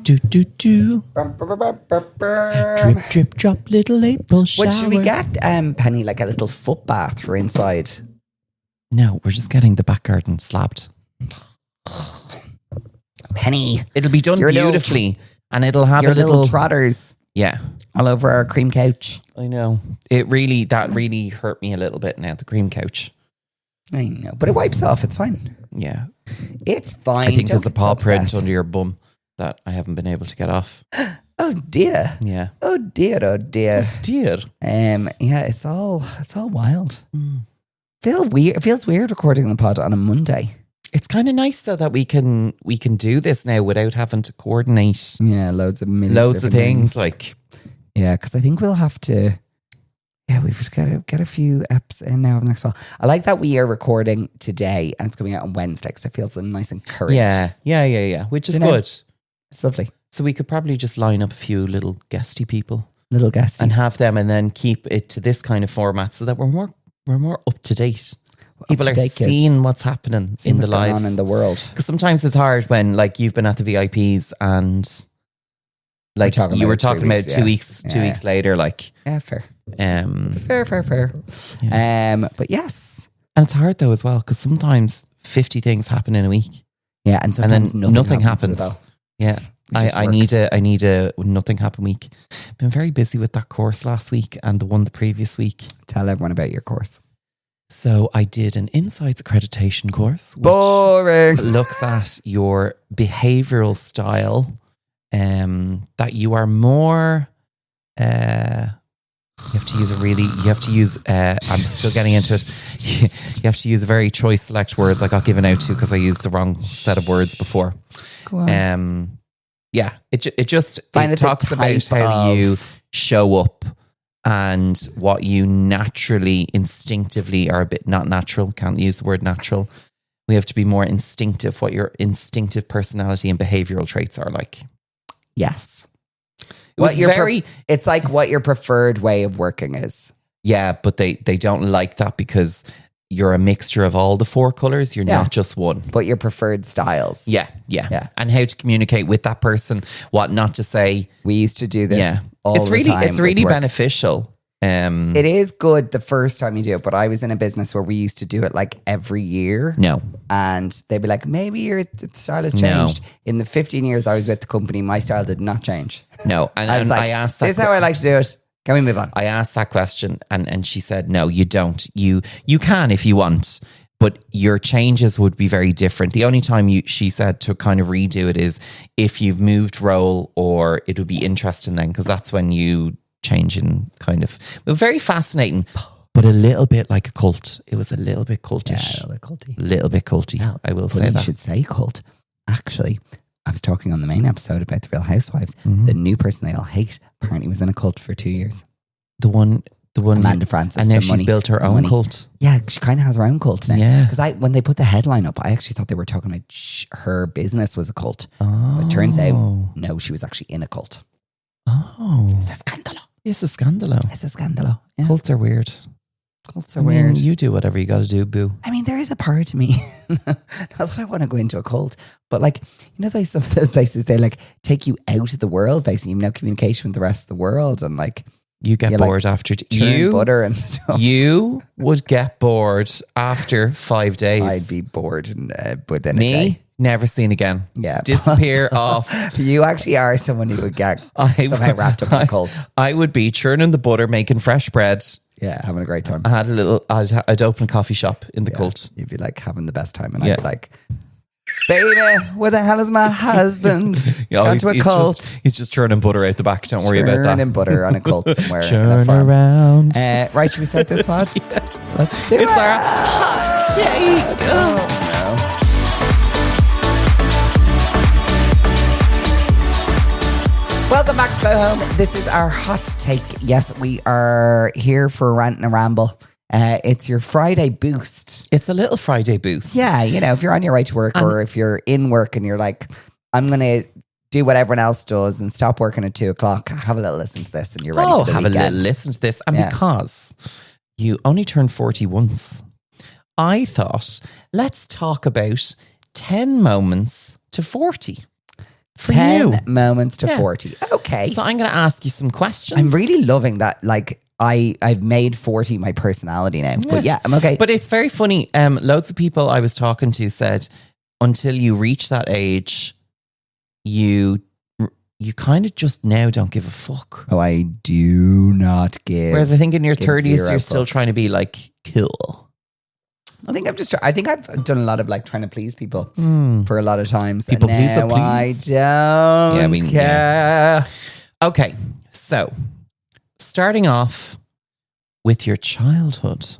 do do do. Drip drip drop, little April shower. What should we get, Penny? Like a little foot bath for inside? No, we're just getting the back garden slabbed. Penny, It'll be done Your beautifully, and it'll have your a little trotters yeah. all over our cream couch. I know. That really hurt me a little bit now. The cream couch. I know, but it wipes off. It's fine. Yeah, It's fine. I think Don't there's a get so paw upset. print under your bum that I haven't been able to get off. Oh dear. Yeah. Oh dear. Oh dear. Dear. Yeah, it's all wild. It feels weird recording the pod on a Monday. It's kind of nice though that we can do this now without having to coordinate Yeah, loads of things. Like, yeah, because I think we'll have to. Yeah, we've got to get a few eps in now next while. I like that we are recording today and it's coming out on Wednesday because it feels nice and current. yeah, which is You know? good. It's lovely. So we could probably just line up a few little guesty people Little guesties. and have them, and then keep it to this kind of format so that we're more up to date. People are Up-to-date kids. seeing what's happening in the what's going lives on in the world. Because sometimes it's hard when, like, you've been at the VIPs and like talking you were about it talking 3 about weeks, 2 yeah. weeks later, like Yeah, fair. and Fair. But yes. it's hard though as well because sometimes 50 things happen in a week Yeah, and and sometimes then nothing happens. at all. Yeah. We just I work. need a nothing happen week. Been very busy with that course last week and the one the previous week. Tell everyone about your course. So I did an Insights accreditation course, which Boring. looks at your behavioral style, that you are more, you have to use, I'm still getting into it. You have to use a very choice select words I got given out to because I used the wrong set of words before. Go on. Yeah, it Find it the talks about type how of- you show up and what you naturally, instinctively are a bit not natural. Can't use the word natural. We have to be more instinctive. What your instinctive personality and behavioral traits are like. Yes. was very- It's like what your preferred way of working is. Yeah, but they don't like that because you're a mixture of all the 4 colours. You're Yeah. not just one. But your preferred styles. Yeah. And how to communicate with that person, what not to say. We used to do this Yeah. all It's the really time. it's with really work. beneficial. It is good the first time you do it, but I was in a business where we used to do it like every year. No. And they'd be like, maybe your style has No. changed. In the 15 years I was with the company, my style did not change. No. And I was like, I asked that this is how I like to do it. Can we move on? I asked that question and she said, no, you don't. You can if you want, but your changes would be very different. The only time she said to kind of redo it is if you've moved role, or it would be interesting then because that's when you change in kind of. But very fascinating, but a little bit like a cult. It was a little bit cultish. Yeah, a little bit culty. A little bit culty, I will say You that. should say cult. Actually, I was talking on the main episode about the Real Housewives. Mm-hmm. The new person they all hate apparently was in a cult for 2 years. The one Amanda Francis. and now the she's money- built her the own money. cult. Yeah, she kind of has her own cult now. Yeah. Because when they put the headline up, I actually thought they were talking about her business was a cult. But it turns out, no, she was actually in a cult. Oh. It's a scandalo. It's a scandalo. It's a scandalo. Yeah. Cults are weird. Cults are weird. You do whatever you got to do, boo. I mean, there is a part of me, not that I want to go into a cult, but like, you know, some of those places, they like take you out of the world, basically, you know, communication with the rest of the world, and like, You get you, bored like, after churn butter and stuff. You would get bored after 5 days. I'd be bored within a Me, day. never seen again. Yeah. Disappear off. You actually are someone who would get somehow wrapped up in a cult. I would be churning the butter, making fresh bread. Yeah, having a great time. I'd open a coffee shop in the Yeah, cult. You'd be like having the best time, and Yeah. I'd be like, baby, where the hell is my husband? He's gone to a cult. He's just churning butter out the back. Don't worry about that. Churning butter on a cult somewhere. in a Churn farm. around. Right, should we start this pod? Let's do it. It's our hot take. Oh, Welcome back to Go Home. This is our hot take. Yes, we are here for a rant and a ramble. It's your Friday boost. It's a little Friday boost. Yeah, you know, if you're on your way to work or if you're in work and you're like, I'm going to do what everyone else does and stop working at 2:00, have a little listen to this and you're ready for the have weekend. a little listen to this. And Yeah. because you only turned 40 once, I thought, let's talk about 10 moments to 40. For 10 you. moments to Yeah. 40. Okay. So I'm going to ask you some questions. I'm really loving that. Like, I've made 40 my personality now. But yeah, I'm okay. But it's very funny. Loads of people I was talking to said until you reach that age, you kind of just now don't give a fuck. Oh, I do not give. Whereas I think in your give 30s, zero you're still fucks. trying to be like cool. I think I've done a lot of like trying to please people for a lot of times. People and pleaser, now I please. don't care. Okay, so starting off with your childhood.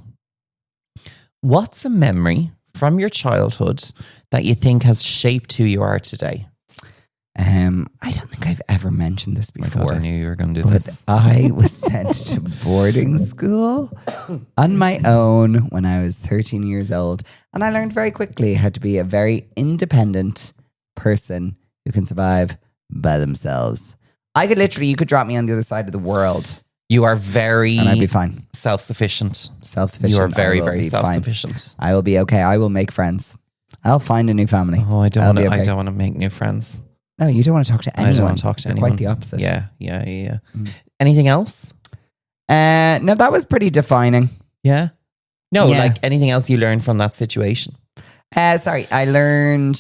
What's a memory from your childhood that you think has shaped who you are today? I don't think I've ever mentioned this Oh my before. God, I knew you were going to do But this. I was sent to boarding school on my own when I was 13 years old. And I learned very quickly how to be a very independent person who can survive by themselves. You could drop me on the other side of the world You are very and I'd be fine. self-sufficient. Self-sufficient. You are I very, will very be fine. self-sufficient. I will be okay. I will make friends. I'll find a new family. Oh, I I'll don't be okay. want to make new friends. No, you don't want to talk to anyone. I don't want to talk to You're anyone. quite the opposite. Yeah. Anything else? No, that was pretty defining. Yeah. No, Yeah. like anything else you learned from that situation? Sorry, I learned.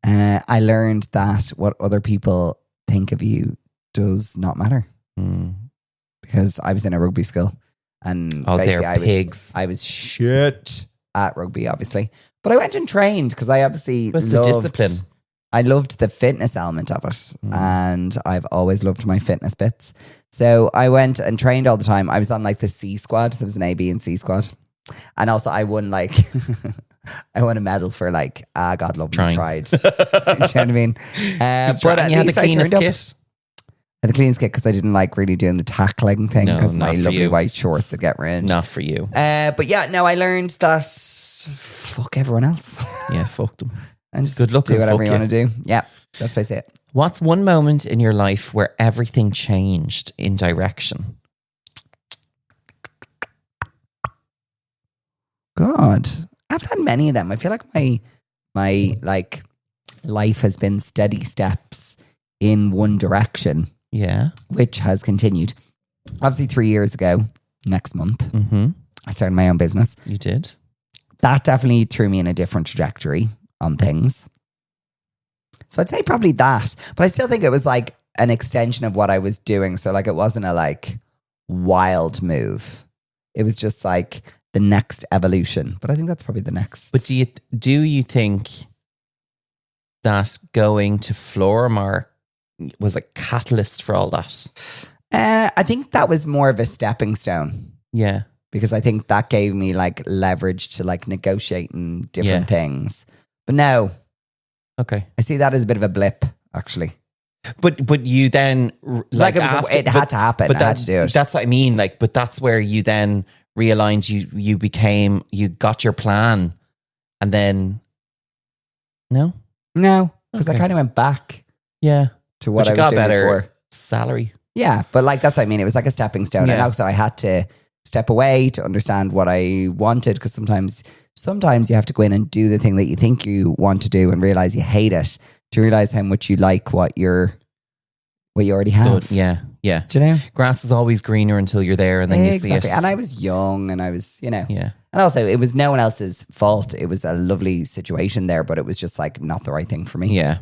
I learned that what other people think of you does not matter Mm. because I was in a rugby school, and Oh, basically they're pigs. I was shit at rugby, obviously, but I went and trained because I obviously What's the discipline? I loved the fitness element of it, and I've always loved my fitness bits. So I went and trained all the time. I was on like the C squad. There was an A, B, and C squad, and also I won like I won a medal for like God love me Trying. tried. Do you know what I mean? But at you had the least I cleanest turned up. kit. I had the cleanest kit because I didn't like really doing the tackling thing No, because not my for lovely you. white shorts would get ruined. Not for you. But yeah, no, I learned that fuck everyone else. Yeah, fuck them. And just Good luck do and whatever fuck you you. want to do. Yeah, that's basically it. What's one moment in your life where everything changed in direction? God, I've had many of them. I feel like my like life has been steady steps in one direction, Yeah. which has continued. Obviously, 3 years ago, next month, Mm-hmm. I started my own business. You did. That definitely threw me in a different trajectory on things. So I'd say probably that, but I still think it was like an extension of what I was doing. So like it wasn't a like wild move. It was just like the next evolution. But I think that's probably the next. But do you think that going to Florimar was a catalyst for all that? I think that was more of a stepping stone Yeah. because I think that gave me like leverage to like negotiating different Yeah. things. But no, Okay. I see that as a bit of a blip actually. But you then Like it had to happen. I had to do it. That's what I mean. Like, but that's where you then realized you got your plan, and then no, No, because I Okay. kind of went back yeah, to what but you I was got doing better before. salary. Yeah, but like that's what I mean. It was like a stepping stone, and Yeah. also I had to step away to understand what I wanted because sometimes you have to go in and do the thing that you think you want to do and realize you hate it to realize how much you like what you already have. Good. Yeah, yeah. Do you know? Grass is always greener until you're there, and then you see it. And I was young, and I was, Yeah. and also it was no one else's fault. It was a lovely situation there, but it was just like not the right thing for me. Yeah.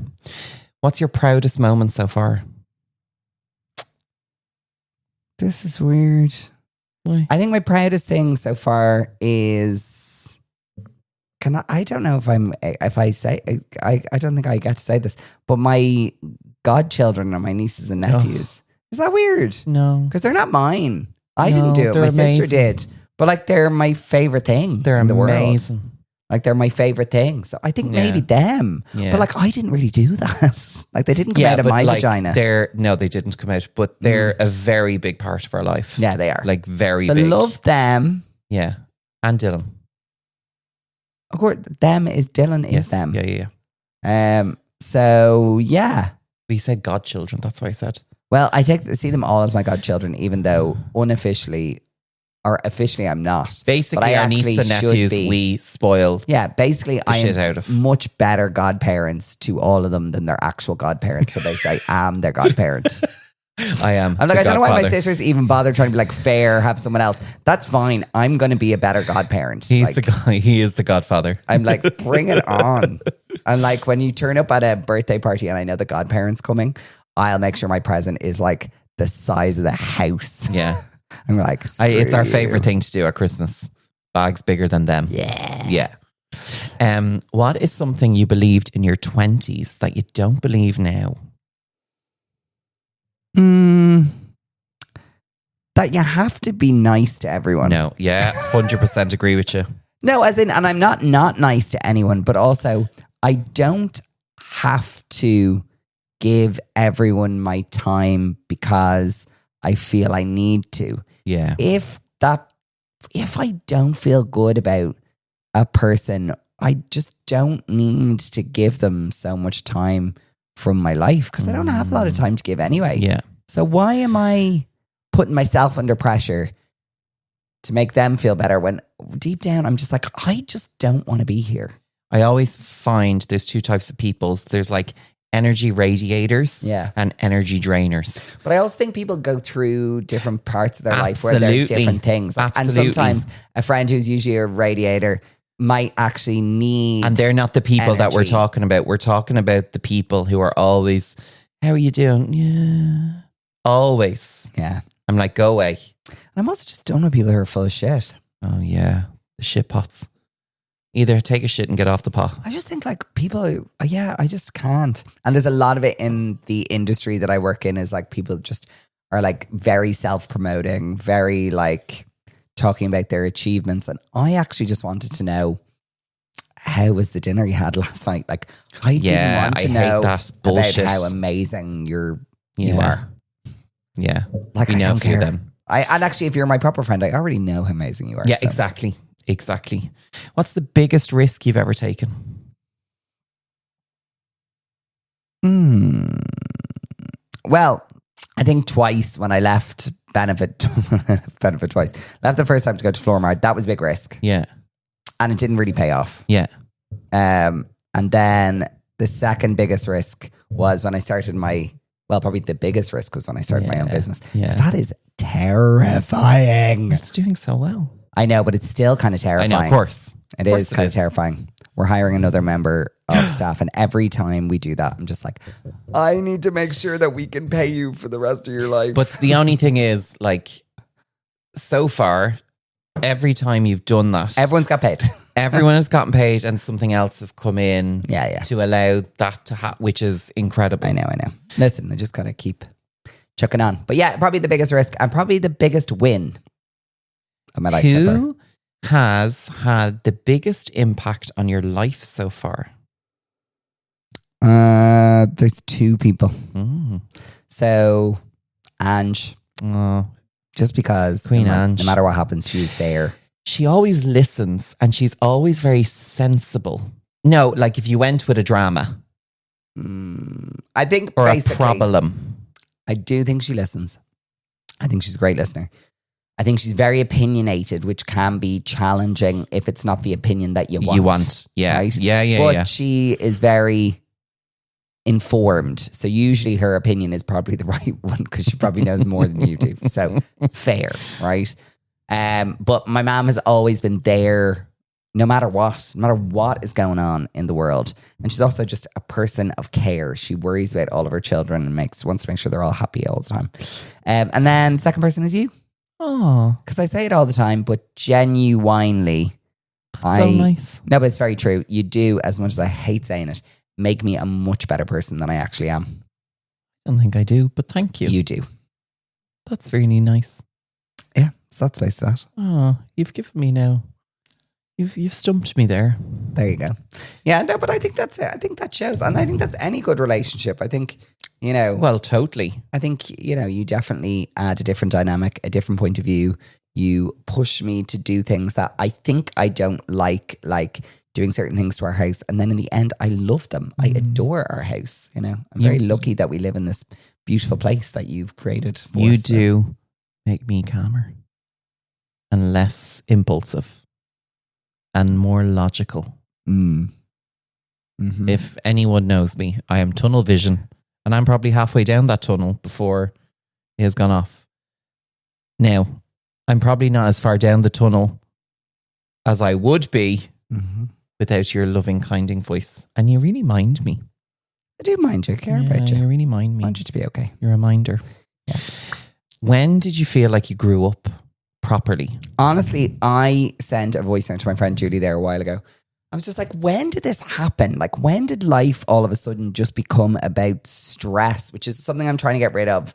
What's your proudest moment so far? This is weird. Why? I think my proudest thing so far is I don't know if I say I don't think I get to say this, but my godchildren are my nieces and nephews. Is that weird? No. Because they're not mine. I No, didn't do it. they're My sister amazing. did. But like they're my favorite thing. They're in the world. amazing. Like they're my favorite thing. So I think maybe them. Yeah. But like I didn't really do that. Like they didn't come out of but my like, vagina. they didn't come out, but they're a very big part of our life. Yeah, they are. Like very So big. love them. Yeah. And Dylan. Of course, them is Dylan is Yes. them. Yeah. So yeah. We said godchildren. That's what I said. Well, I see them all as my godchildren, even though unofficially or officially I'm not. But Basically, I our niece actually and should nephews, be. we spoiled. Yeah, basically, I shit am out of. much better godparents to all of them than their actual godparents. So basically, I am their godparent. I am. I'm like, the I don't know why my godfather. sisters even bother trying to be like fair, have someone else. That's fine. I'm going to be a better godparent. He's like, the guy. He is the godfather. I'm like, bring it on. And like when you turn up at a birthday party and I know the godparents coming, I'll make sure my present is like the size of the house. Yeah. I'm like, It's our screw favorite you. thing to do at Christmas. Bags bigger than them. Yeah. Yeah. What is something you believed in your 20s that you don't believe now? That you have to be nice to everyone. No. Yeah. 100% agree with you. No, as in, and I'm not nice to anyone, but also I don't have to give everyone my time because I feel I need to. Yeah. If I don't feel good about a person, I just don't need to give them so much time from my life because I don't have a lot of time to give anyway. Yeah. So why am I putting myself under pressure to make them feel better when deep down I'm just like, I just don't want to be here. I always find there's two types of people. There's like energy radiators and energy drainers. But I also think people go through different parts of their life where Absolutely. they're different things. Absolutely. And sometimes a friend who's usually a radiator might actually need. And they're not the people that we're energy. talking about. We're talking about the people who are always, how are you doing? Yeah. Always. Yeah. I'm like, go away. I'm also just done with people who are full of shit. Oh, yeah. The shit pots. Either take a shit and get off the pot. I just think like people, I just can't. And there's a lot of it in the industry that I work in is like people just are like very self-promoting, very like talking about their achievements. And I actually just wanted to know, how was the dinner you had last night? Like I didn't want to I know hate that bullshit. about how amazing you Yeah. are. Yeah. Like We I know don't a few care. of them. And actually, if you're my proper friend, I already know how amazing you are. Yeah, so. exactly. Exactly. What's the biggest risk you've ever taken? Well, I think twice when I left Benefit twice. Left the first time to go to Flormart. That was a big risk. Yeah. And it didn't really pay off. Yeah. And then the second biggest risk was when I started probably the biggest risk was when I started my own business. Yeah. 'Cause that is terrifying. It's doing so well. I know, but it's still kind of I terrifying. know, of course. It is kind of terrifying. We're hiring another member of staff, and every time we do that, I'm just like, I need to make sure that we can pay you for the rest of your life. But the only thing is, like, so far, every time you've done that, everyone's got paid. everyone has gotten paid and something else has come in Yeah. to allow that to happen, which is incredible. I know. Listen, I just got to keep chucking on. But yeah, probably the biggest risk and probably the biggest win of my life so far. Who has had the biggest impact on your life so far? There's two people. Mm. So Ange, Oh, just because Queen no Ange. matter what happens, she's there. she always listens and she's always very sensible. No, like if you went with a drama I think or a basically, problem. I do think she listens. I think she's a great listener. I think she's very opinionated, which can be challenging if it's not the opinion that you want. Yeah. Right? Yeah. But she is very informed. So usually her opinion is probably the right one because she probably knows more than you do. So fair, right? But my mom has always been there no matter what is going on in the world. And she's also just a person of care. She worries about all of her children and wants to make sure they're all happy all the time. And then second person is you. Oh, Because I say it all the time, but genuinely, so nice. No, but it's very true. You do, as much as I hate saying it, make me a much better person than I actually am. I don't think I do, but thank you. You do. That's really nice. Yeah, so that's basically that. Oh, you've given me now. You've stumped me there. There you go. Yeah, no, but I think that's it. I think that shows. And I think that's any good relationship. I think, Well, totally. I think, you definitely add a different dynamic, a different point of view. You push me to do things that I think I don't like doing certain things to our house. And then in the end, I love them. I adore our house. I'm very lucky that we live in this beautiful place that you've created for You us. do make me calmer. and less impulsive and more logical. Mm-hmm. If anyone knows me, I am tunnel vision, and I'm probably halfway down that tunnel before it has gone off. Now, I'm probably not as far down the tunnel as I would be without your loving, kinding voice. And you really mind me. I do mind you. I care about you. You really mind me. I want you to be okay. You're a minder. Yeah. When did you feel like you grew up properly? Honestly, I sent a voice note to my friend Julie there a while ago. I was just like, when did this happen? Like, when did life all of a sudden just become about stress, which is something I'm trying to get rid of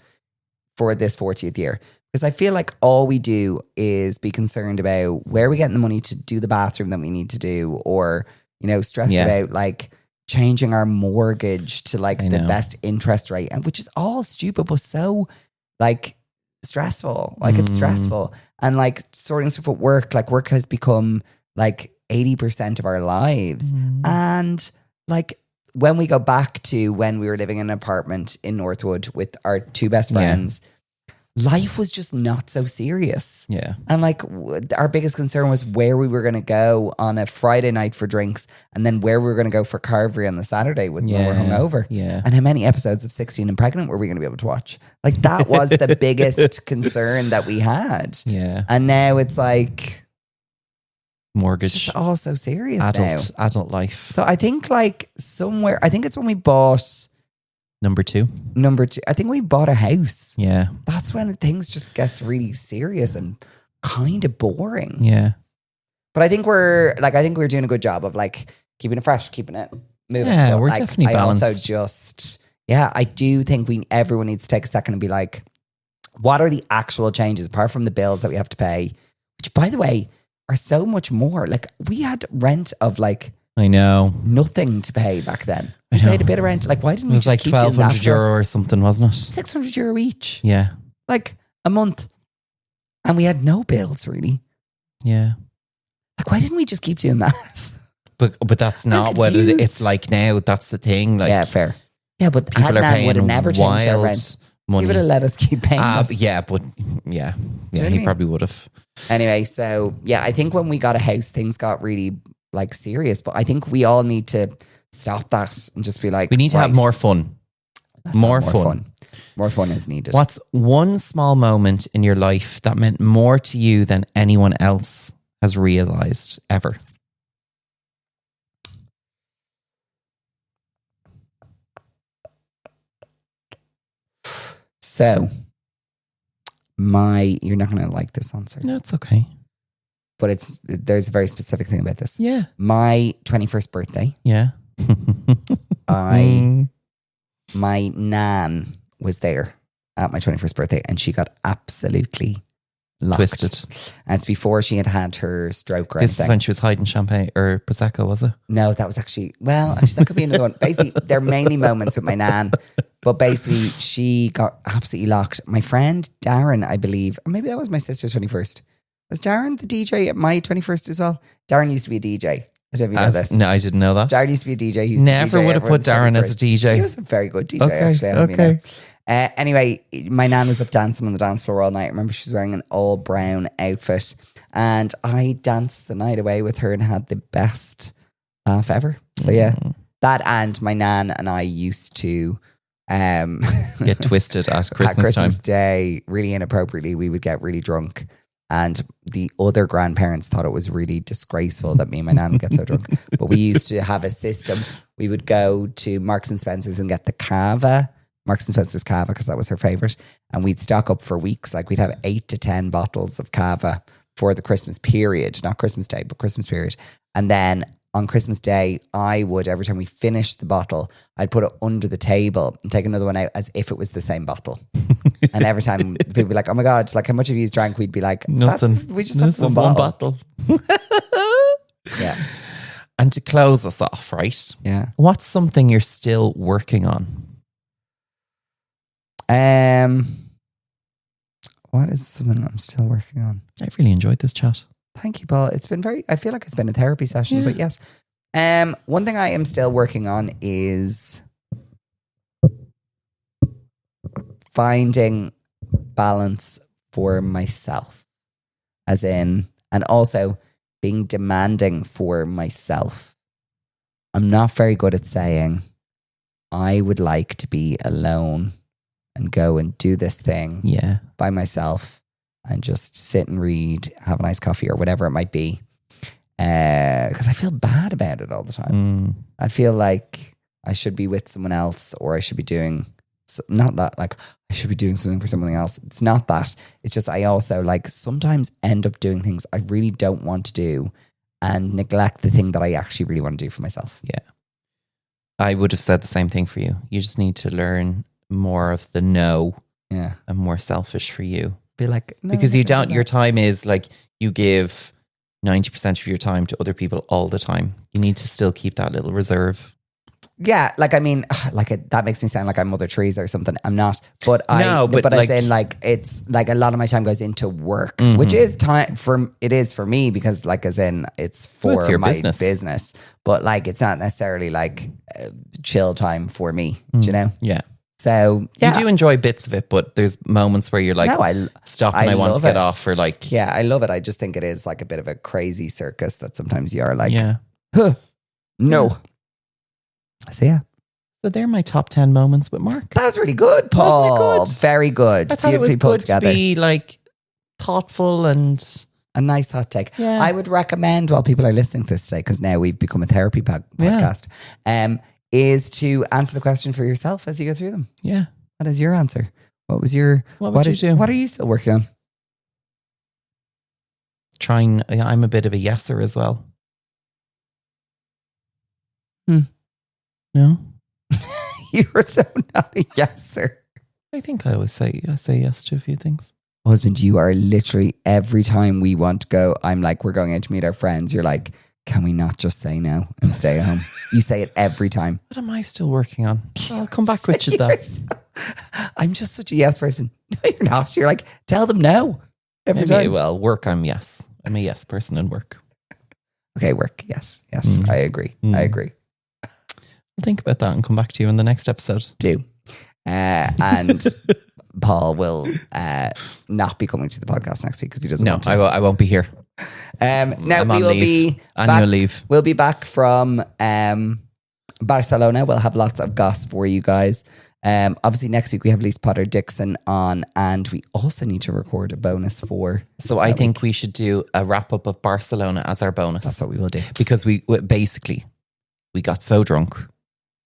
for this 40th year? Because I feel like all we do is be concerned about where we're getting the money to do the bathroom that we need to do, or, you know, stressed about like changing our mortgage to like the best interest rate, and which is all stupid, but so like stressful. Like it's stressful. And like sorting stuff at work, like work has become like 80% of our lives. And like when we go back to when we were living in an apartment in Northwood with our two best friends, life was just not so serious. Yeah. And like our biggest concern was where we were going to go on a Friday night for drinks, and then where we were going to go for carvery on the Saturday when we were hungover. Yeah. And how many episodes of 16 and Pregnant were we going to be able to watch? Like that was the biggest concern that we had. Yeah. And now it's like mortgage. It's just all so serious adult life. So I think like somewhere, I think it's when we bought Number two. I think we bought a house. Yeah. That's when things just gets really serious and kind of boring. Yeah. But I think we're doing a good job of like keeping it fresh, keeping it moving. Yeah, but we're like, definitely balanced. I also just, I do think everyone needs to take a second and be like, what are the actual changes apart from the bills that we have to pay? Which, by the way, are so much more. Like we had rent of like, I know, nothing to pay back then. We paid a bit of rent. Like, why didn't we just like keep doing that? It was like €1,200 or something, wasn't it? €600 each. Yeah. Like a month. And we had no bills really. Yeah. Like, why didn't we just keep doing that? But that's not what it's like now. That's the thing. Like, yeah, fair. Yeah, but people are paying would have never changed our rent. Money. He would have let us keep paying it. Yeah, but yeah, he probably would have. Anyway, so yeah, I think when we got a house, things got really like serious. But I think we all need to stop that and just be like, we need to have more fun. More fun. More fun is needed. What's one small moment in your life that meant more to you than anyone else has realized ever? So, you're not going to like this answer. No, it's okay. But there's a very specific thing about this. Yeah. My 21st birthday. Yeah. my nan was there at my 21st birthday and she got absolutely locked. Twisted. And it's before she had her stroke or This anything. is when she was hiding champagne or Prosecco, was it? No, that was actually that could be another one. Basically, they're mainly moments with my nan. But basically, she got absolutely locked. My friend Darren, I believe, or maybe that was my sister's 21st. Was Darren the DJ at my 21st as well? Darren used to be a DJ. I don't know if you know this. No, I didn't know that. Darren used to be a DJ. He Never would have put Darren as a DJ. He was a very good DJ, actually. Okay. Anyway, my nan was up dancing on the dance floor all night. I remember she was wearing an all brown outfit. And I danced the night away with her and had the best laugh ever. So yeah, that and my nan and I used to get twisted at Christmas time. Day, really inappropriately, we would get really drunk. And the other grandparents thought it was really disgraceful that me and my nan would get so drunk. But we used to have a system. We would go to Marks and Spencer's and get the cava, Marks and Spencer's cava, because that was her favourite. And we'd stock up for weeks. Like we'd have 8 to 10 bottles of cava for the Christmas period, not Christmas Day, but Christmas period. And then on Christmas Day, I would, every time we finished the bottle, I'd put it under the table and take another one out as if it was the same bottle. And every time people would be like, oh my God, like how much have you drank? We'd be like, nothing. We just have one bottle. Yeah. And to close us off, right? Yeah. What's something you're still working on? What is something I'm still working on? I've really enjoyed this chat. Thank you, Paul. It's been I feel like it's been a therapy session, but yes. One thing I am still working on is finding balance for myself. as in, and also being demanding for myself. I'm not very good at saying, I would like to be alone and go and do this thing by myself and just sit and read, have a nice coffee or whatever it might be. Because I feel bad about it all the time. I feel like I should be with someone else, or I should be doing, not that like I should be doing something for someone else. It's not that. It's just I also like sometimes end up doing things I really don't want to do and neglect the thing that I actually really want to do for myself. Yeah. I would have said the same thing for you. You just need to learn more of the no. Yeah. And more selfish for you. Be like, no, because you don't, your time is like, you give 90% of your time to other people all the time. You need to still keep that little reserve. Yeah, like I mean, like that makes me sound like I'm Mother Teresa or something. I'm not, but but like, I say like it's like a lot of my time goes into work, which is time for it is for me because like as in it's for your my business, but like it's not necessarily like chill time for me. Do you know? Yeah. So yeah. You do enjoy bits of it, but there's moments where you're like, stop and I want to get off, or like, yeah, I love it. I just think it is like a bit of a crazy circus that sometimes you are like, no. Yeah. So yeah. So they're my top 10 moments with Mark. That was really good, Paul. Wasn't it good? Very good. I thought it was good to be like thoughtful and a nice hot take. Yeah. I would recommend while people are listening to this today, because now we've become a therapy podcast, is to answer the question for yourself as you go through them. Yeah. What is your answer? What was your, what are you still working on? I'm a bit of a yeser as well. No? You were so not a yeser. I think I always say yes to a few things. Husband, you are literally every time we want to go, I'm like, we're going out to meet our friends. You're like, can we not just say no and stay home? You say it every time. What am I still working on? I'll come back with you though. I'm just such a yes person. No, you're not. You're like, tell them no every time. Well, work, I'm yes. I'm a yes person in work. Okay, work. Yes. I agree. I agree. I'll think about that and come back to you in the next episode. Do. And Paul will not be coming to the podcast next week because he doesn't want to. I won't be here. Now we will be annual leave. We'll be back from Barcelona. We'll have lots of goss for you guys. Obviously next week we have Lisa Potter Dixon on, and we also need to record a bonus for. So I think we should do a wrap up of Barcelona as our bonus. That's what we will do, because we got so drunk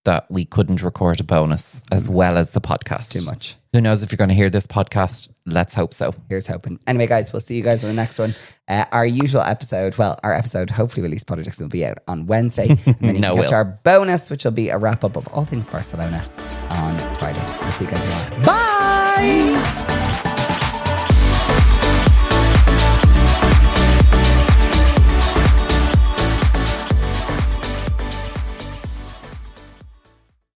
that we couldn't record a bonus as well as the podcast. Too much. Who knows if you're going to hear this podcast? Let's hope so. Here's hoping. Anyway, guys, we'll see you guys on the next one. Our episode, hopefully with Lisa Potter Dixon, will be out on Wednesday. And then you can catch our bonus, which will be a wrap up of all things Barcelona on Friday. We'll see you guys later. Bye!